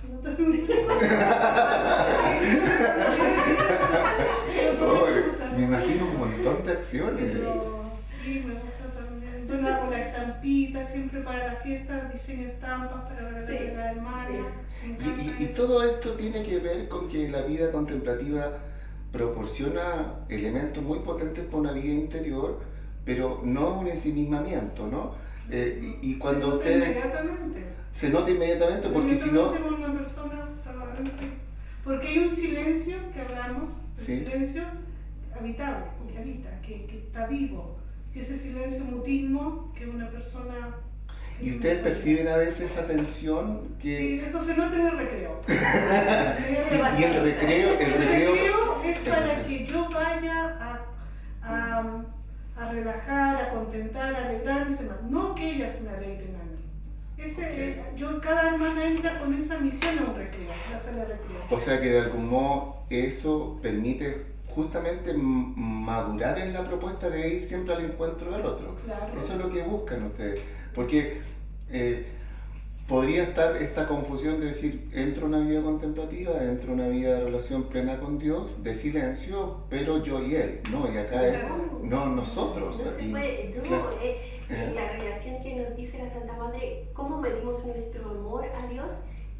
Me imagino un montón de acciones. Pero, sí, me gusta también. Yo hago la estampita, siempre para las fiestas diseño estampas para la hermana. Y todo esto tiene que ver con que la vida contemplativa proporciona elementos muy potentes para una vida interior, pero no un ensimismamiento, ¿no? Y cuando se nota inmediatamente, porque si no... Una persona porque hay un silencio que hablamos, el silencio habitable, que habita, que está vivo, que ese silencio mutismo que una persona... ¿Y ustedes perciben a veces esa tensión que...? Sí, eso se nota en el recreo. Y el recreo es para que yo vaya a relajar, a contentar, a alegrarme, no que ellas me alegren a mí. Cada hermana entra con esa misión a un recreo, a la sala de recreo. O sea que de algún modo eso permite justamente madurar en la propuesta de ir siempre al encuentro del otro. Claro. Eso es lo que buscan ustedes. Porque podría estar esta confusión de decir, entro a una vida contemplativa, entro a una vida de relación plena con Dios, de silencio, pero yo y Él, ¿no? Y acá es, no nosotros. No se puede, claro. La relación que nos dice la Santa Madre, cómo medimos nuestro amor a Dios,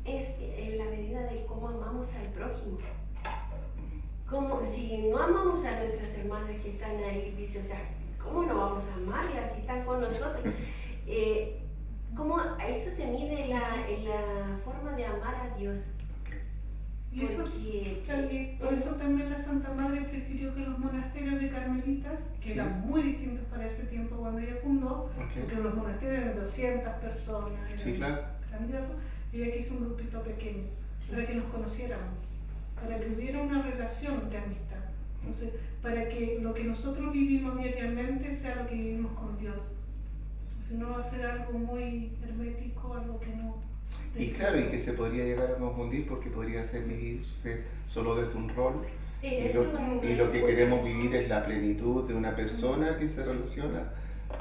es en la medida de cómo amamos al prójimo. Si no amamos a nuestras hermanas que están ahí, dice, o sea, ¿cómo no vamos a amarlas si están con nosotros? ¿Cómo eso se mide en la forma de amar a Dios? Y por eso también la Santa Madre prefirió que los monasterios de carmelitas, que eran muy distintos para ese tiempo cuando ella fundó, porque los monasterios eran 200 personas, grandiosos, y ella quiso un grupito pequeño, para que nos conociéramos, para que hubiera una relación de amistad. Entonces, para que lo que nosotros vivimos diariamente sea lo que vivimos con Dios. Si no va a ser algo muy hermético, algo que no... Y claro, y que se podría llegar a confundir porque podría ser vivirse solo desde un rol. Y lo que queremos vivir es la plenitud de una persona que se relaciona.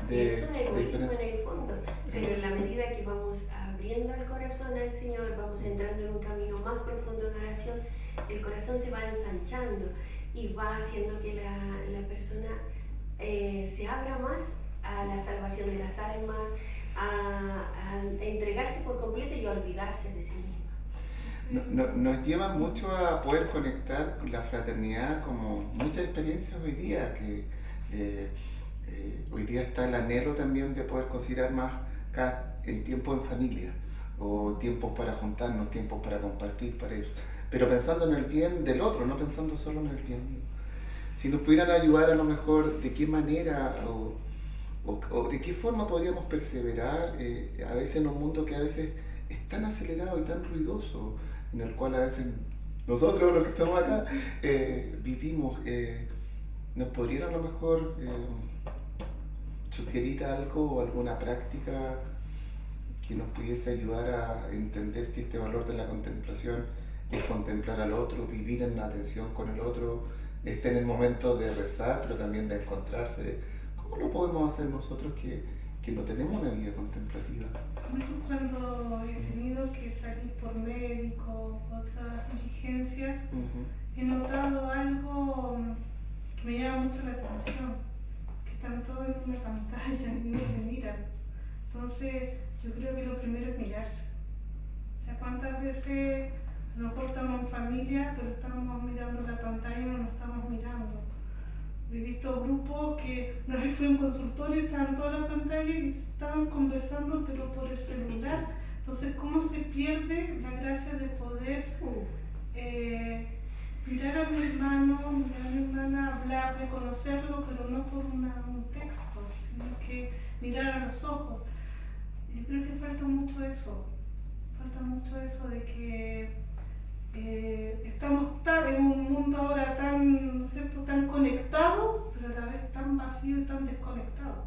Es un egoísmo en el fondo, pero en la medida que vamos abriendo el corazón al Señor, vamos entrando en un camino más profundo de oración, el corazón se va ensanchando y va haciendo que la persona se abra más a la salvación de las almas, a entregarse por completo y a olvidarse de sí misma. Nos lleva mucho a poder conectar con la fraternidad, como muchas experiencias hoy día, que hoy día está el anhelo también de poder considerar más el tiempo en familia, o tiempos para juntarnos, tiempos para compartir, para eso, pero pensando en el bien del otro, no pensando solo en el bien mío. Si nos pudieran ayudar a lo mejor de qué manera o de qué forma podríamos perseverar a veces en un mundo que a veces es tan acelerado y tan ruidoso, en el cual a veces nosotros los que estamos acá vivimos, nos podrían a lo mejor sugerir algo o alguna práctica que nos pudiese ayudar a entender que este valor de la contemplación es contemplar al otro, vivir en la atención con el otro, estar en el momento de rezar, pero también de encontrarse. ¿Cómo lo podemos hacer nosotros que no tenemos una vida contemplativa? Cuando he tenido que salir por médico, otras diligencias, he notado algo que me llama mucho la atención, que están todos en una pantalla y no se miran. Entonces, yo creo que lo primero es mirarse. O sea, ¿cuántas veces a lo mejor estamos en familia, pero estamos mirando la pantalla y no nos estamos mirando. He visto grupos que una vez fui a un consultorio y estaban todas las pantallas y estaban conversando, pero por el celular. Entonces, ¿cómo se pierde la gracia de poder mirar a mi hermano, mirar a mi hermana, hablar, reconocerlo, pero no por un texto, sino que mirar a los ojos? Yo creo que falta mucho eso de que estamos en un mundo ahora tan, ¿no es cierto?, tan conectado, pero a la vez tan vacío y tan desconectado.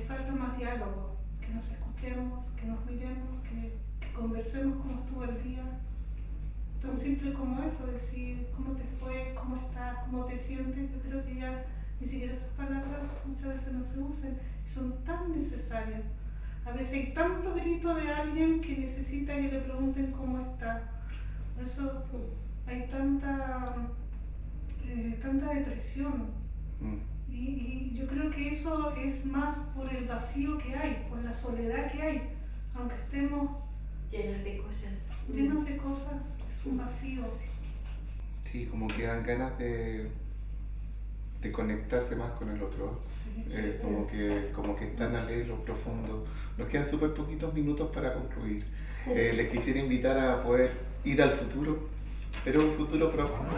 Falta más diálogo, que nos escuchemos, que nos miremos, que conversemos cómo estuvo el día. Tan simple como eso, decir cómo te fue, cómo estás, cómo te sientes. Yo creo que ya ni siquiera esas palabras muchas veces no se usan y son tan necesarias. A veces hay tanto grito de alguien que necesita que le pregunten cómo está. Por eso hay tanta depresión. Y yo creo que eso es más por el vacío que hay, por la soledad que hay. Aunque estemos llenos de cosas, es un vacío. Sí, como que dan ganas de conectarse más con el otro. Sí, Como que están a leer lo profundo. Nos quedan súper poquitos minutos para concluir. Les quisiera invitar a poder ir al futuro, pero un futuro próximo.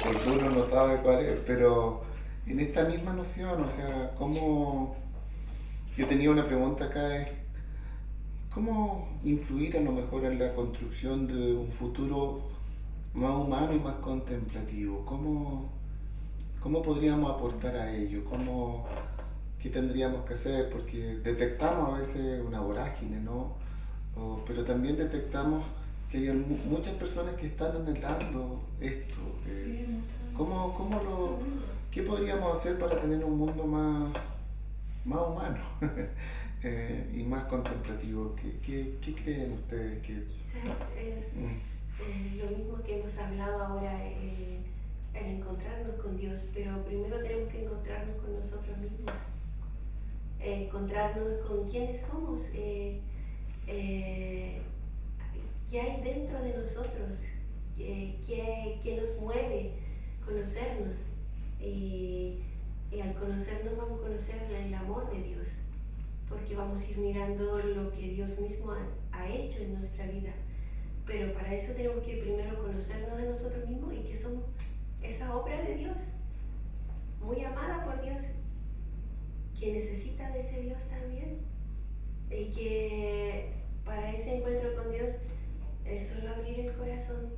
Porque uno no sabe cuál es, pero en esta misma noción, o sea, ¿cómo? Yo tenía una pregunta acá, es ¿cómo influir a lo mejor en la construcción de un futuro más humano y más contemplativo? ¿Cómo podríamos aportar a ello? ¿Qué tendríamos que hacer? Porque detectamos a veces una vorágine, ¿no? Pero también detectamos que hay muchas personas que están anhelando esto. ¿Qué podríamos hacer para tener un mundo más humano y más contemplativo? ¿Qué creen ustedes? Quizás es lo mismo que hemos hablado ahora, el encontrarnos con Dios, pero primero tenemos que encontrarnos con nosotros mismos, encontrarnos con quiénes somos, qué hay dentro de nosotros, qué nos mueve, conocernos. Y al conocernos vamos a conocer el amor de Dios, porque vamos a ir mirando lo que Dios mismo ha hecho en nuestra vida. Pero para eso tenemos que primero conocernos de nosotros mismos y que somos esa obra de Dios, muy amada por Dios, que necesita de ese Dios también. Y que para ese encuentro con Dios es solo abrir el corazón,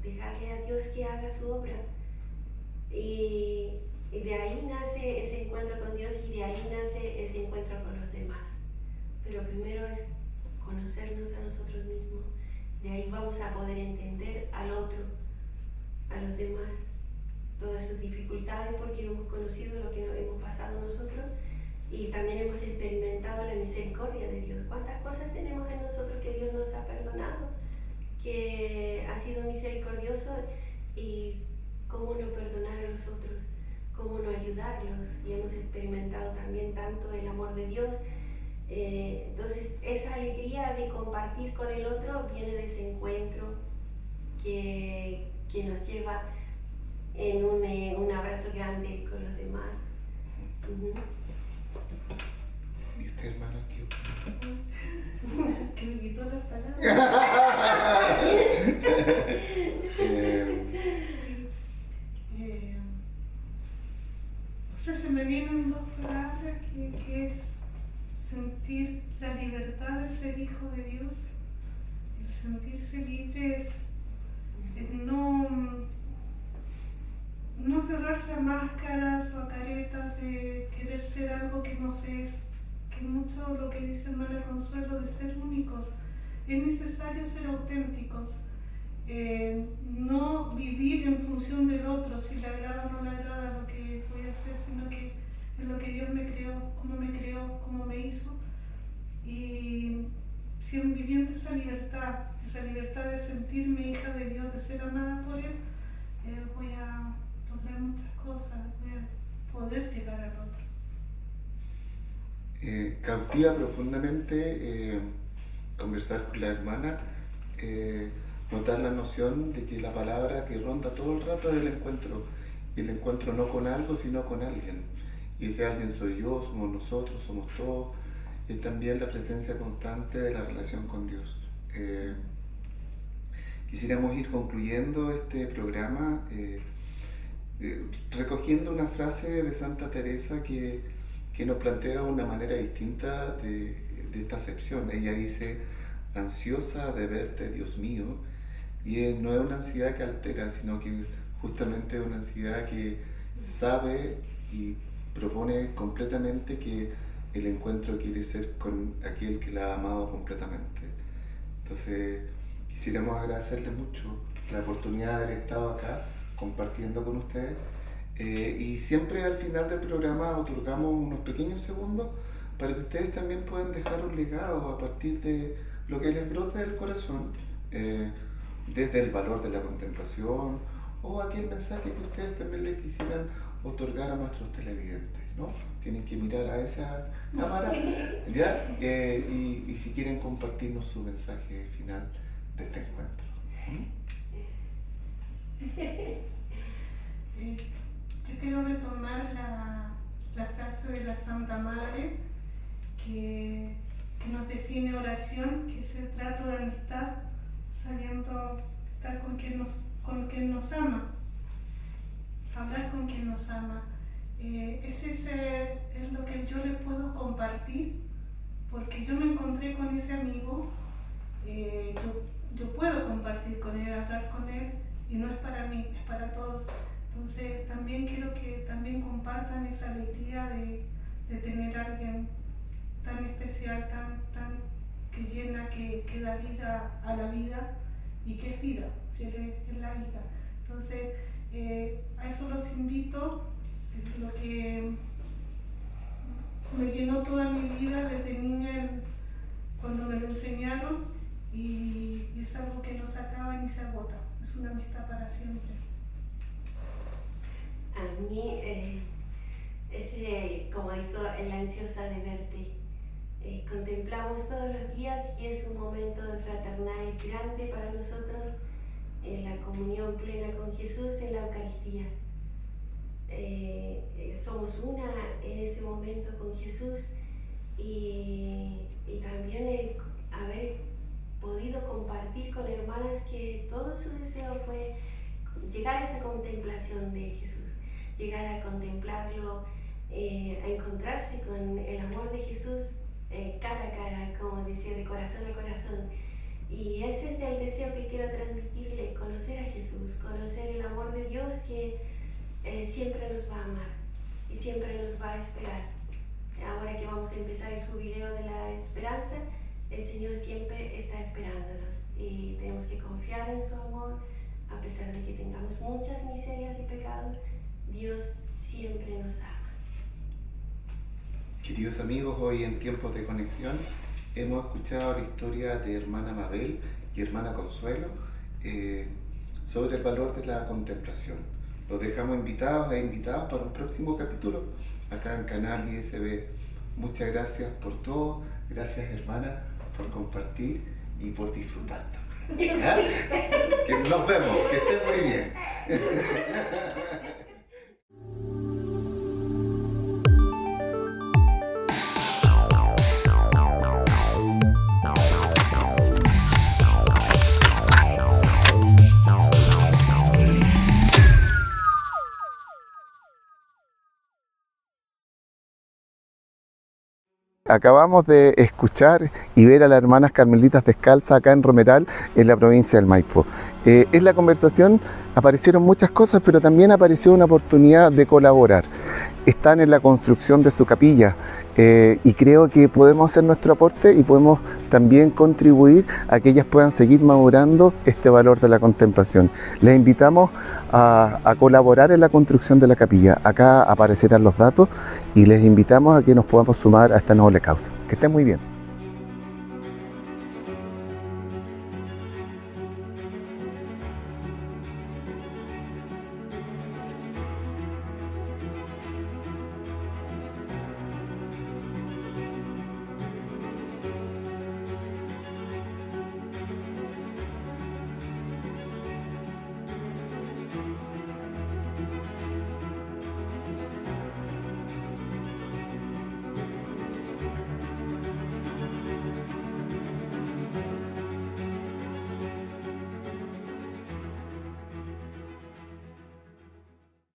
dejarle a Dios que haga su obra. Y de ahí nace ese encuentro con Dios y de ahí nace ese encuentro con los demás. Pero primero es conocernos a nosotros mismos. De ahí vamos a poder entender al otro, a los demás, todas sus dificultades, porque no hemos conocido lo que nos hemos pasado nosotros y también hemos experimentado la misericordia de Dios. ¿Cuántas cosas tenemos en nosotros que Dios nos ha perdonado, que ha sido misericordioso, y cómo no perdonar a los otros, cómo no ayudarlos? Y hemos experimentado también tanto el amor de Dios. Entonces esa alegría de compartir con el otro viene de ese encuentro que nos lleva en un abrazo grande con los demás. ¿Y este hermano Que me quitó las palabras. Se me vienen dos palabras que es sentir la libertad de ser hijo de Dios. El sentirse libre es no aferrarse a máscaras o a caretas de querer ser algo que no se es, que mucho lo que dice hermana Consuelo de ser únicos. Es necesario ser auténticos, no vivir en función del otro, si le agrada o no le agrada lo que voy a hacer, sino que es lo que Dios me creó, cómo me hizo, y viviendo esa libertad de sentirme hija de Dios, de ser amada por Él, voy a lograr muchas cosas, voy a poder llegar al otro. Cautiva profundamente conversar con la hermana, notar la noción de que la palabra que ronda todo el rato es el encuentro, y el encuentro no con algo, sino con alguien. Y ese alguien soy yo, somos nosotros, somos todos, y también la presencia constante de la relación con Dios. Quisiéramos ir concluyendo este programa recogiendo una frase de Santa Teresa que nos plantea una manera distinta de esta acepción. Ella dice: ansiosa de verte, Dios mío, y no es una ansiedad que altera, sino que justamente es una ansiedad que sabe y propone completamente que el encuentro quiere ser con aquel que la ha amado completamente. Entonces, quisiéramos agradecerle mucho la oportunidad de haber estado acá compartiendo con ustedes, y siempre al final del programa otorgamos unos pequeños segundos para que ustedes también puedan dejar un legado a partir de lo que les brota del corazón, desde el valor de la contemplación o aquel mensaje que ustedes también les quisieran otorgar a nuestros televidentes, ¿no? Tienen que mirar a esa cámara, ¿ya? Y si quieren compartirnos su mensaje final de este encuentro. Yo quiero retomar la frase de la Santa Madre que nos define oración, que es el trato de amistad, sabiendo estar con quien nos ama, hablar con quien nos ama. Ese es lo que yo le puedo compartir, porque yo me encontré con ese amigo. Yo puedo compartir con él, hablar con él, y no es para mí, es para todos. Entonces también quiero que también compartan esa alegría de tener a alguien tan especial, tan que llena, que da vida a la vida, y que es vida, si él es la vida. Entonces a eso los invito. Es lo que me llenó toda mi vida desde niña cuando me lo enseñaron, y es algo que no se acaba ni se agota, es una amistad para siempre. A mí, como dijo, la ansiosa de verte. Contemplamos todos los días y es un momento de fraternal grande para nosotros, la comunión plena con Jesús en la Eucaristía. Somos una en ese momento con Jesús, y también haber podido compartir con hermanas que todo su deseo fue llegar a esa contemplación de Jesús, llegar a contemplarlo, a encontrarse con el amor de Jesús cara a cara, como decía, de corazón a corazón. Y ese es el deseo que quiero transmitirle: conocer a Jesús, conocer el amor de Dios que siempre nos va a amar y siempre nos va a esperar. Ahora que vamos a empezar el jubileo de la esperanza, el Señor siempre está esperándonos y tenemos que confiar en su amor. A pesar de que tengamos muchas miserias y pecados, Dios siempre nos ama. Queridos amigos, hoy en Tiempos de Conexión hemos escuchado la historia de hermana Mabel y hermana Consuelo sobre el valor de la contemplación. Los dejamos invitados e invitadas para un próximo capítulo acá en Canal ISB. Muchas gracias por todo, gracias hermana por compartir y por disfrutar también. ¿Ya? Que nos vemos, que estén muy bien. Acabamos de escuchar y ver a las hermanas carmelitas descalzas acá en Romeral, en la provincia del Maipo. En la conversación aparecieron muchas cosas, pero también apareció una oportunidad de colaborar. Están en la construcción de su capilla, y creo que podemos hacer nuestro aporte y podemos también contribuir a que ellas puedan seguir madurando este valor de la contemplación. Les invitamos a colaborar en la construcción de la capilla. Acá aparecerán los datos y les invitamos a que nos podamos sumar a esta noble causa. Que estén muy bien.